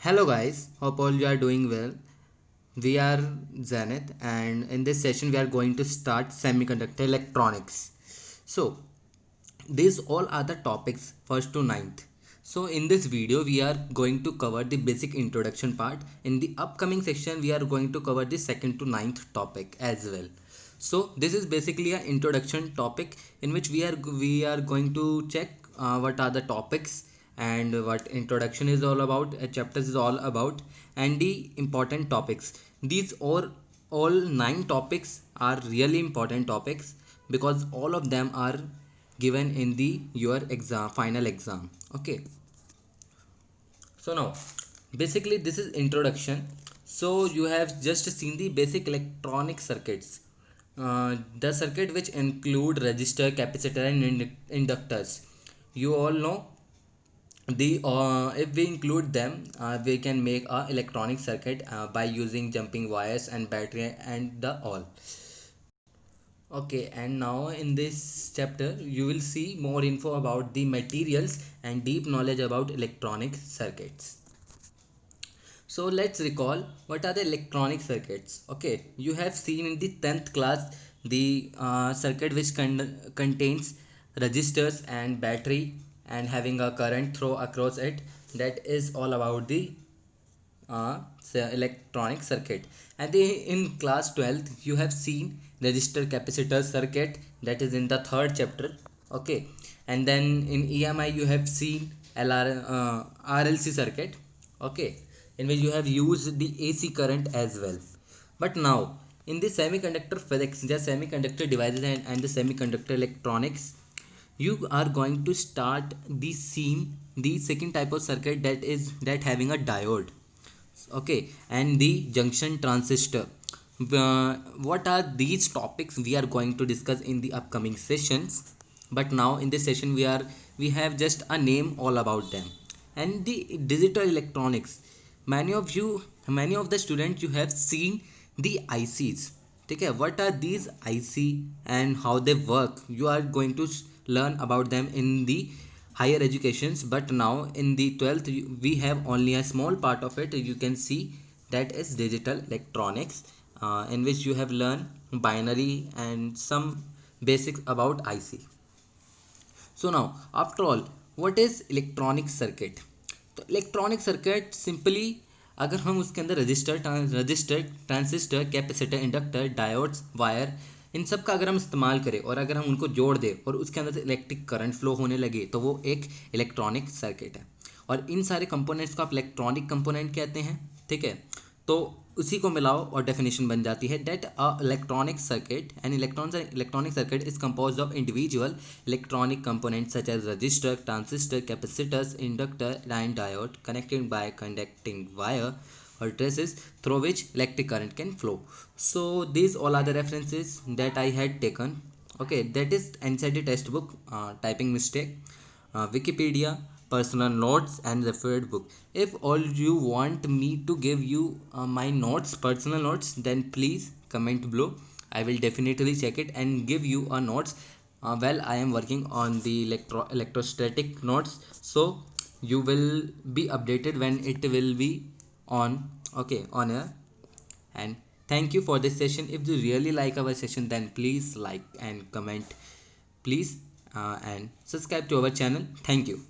Hello guys, hope all you are doing well. We are Zenith and in this session we are going to start semiconductor electronics. So these all are the topics first to ninth. So in this video we are going to cover the basic introduction part. In the upcoming section we are going to cover the second to ninth topic as well. So this is basically an introduction topic in which we are going to check what are the topics and what introduction is all about, chapters is all about, and the important topics. These all nine topics are really important topics because all of them are given in the your exam final exam. Okay, so now basically this is introduction. So you have just seen the basic electronic circuits, the circuit which include resistor, capacitor and inductors. You all know the if we include them, we can make a electronic circuit by using jumping wires and battery and the all. Okay, and now in this chapter you will see more info about the materials and deep knowledge about electronic circuits. So let's recall what are the electronic circuits. Okay, you have seen in the 10th class the circuit which contains resistors and battery and having a current throw across it. That is all about the electronic circuit. And in class 12th you have seen resistor capacitor circuit, that is in the third chapter. Okay, and then in EMI you have seen RLC circuit. Okay, in which you have used the AC current as well. But now in the semiconductor physics, the semiconductor devices and the semiconductor electronics, you are going to start the scene the second type of circuit, that having a diode. Okay, and the junction transistor. What are these topics we are going to discuss in the upcoming sessions, but now in this session we have just a name all about them. And the digital electronics, many of the students, you have seen the ICs. Okay, what are these IC and how they work, you are going to learn about them in the higher educations. But now in the 12th we have only a small part of it. You can see that is digital electronics, in which you have learned binary and some basics about IC. So now after all, what is electronic circuit? तो electronic circuit simply, अगर हम उसके अंदर resistor transistor capacitor inductor diodes wire, इन सब का अगर हम इस्तेमाल करें और अगर हम उनको जोड़ दें और उसके अंदर से इलेक्ट्रिक करंट फ्लो होने लगे, तो वो एक इलेक्ट्रॉनिक सर्किट है। और इन सारे कंपोनेंट्स को आप इलेक्ट्रॉनिक कंपोनेंट कहते हैं। ठीक है, तो उसी को मिलाओ और डेफिनेशन बन जाती है that a electronic circuit and electronic circuit is composed of individual electronic components such as resistor, transistor, capacitors, inductor and diode connected by conducting wire or traces through which electric current can flow. So these all are the references that I had taken. Okay, that is NCERT textbook, typing mistake, Wikipedia, personal notes and referred book. If all you want me to give you my notes, personal notes, then please comment below. I will definitely check it and give you a notes. Well, I am working on the electrostatic notes, so you will be updated when it will be on. Okay, on air. And thank you for this session. If you really like our session, then please like and comment, please, and subscribe to our channel. Thank you.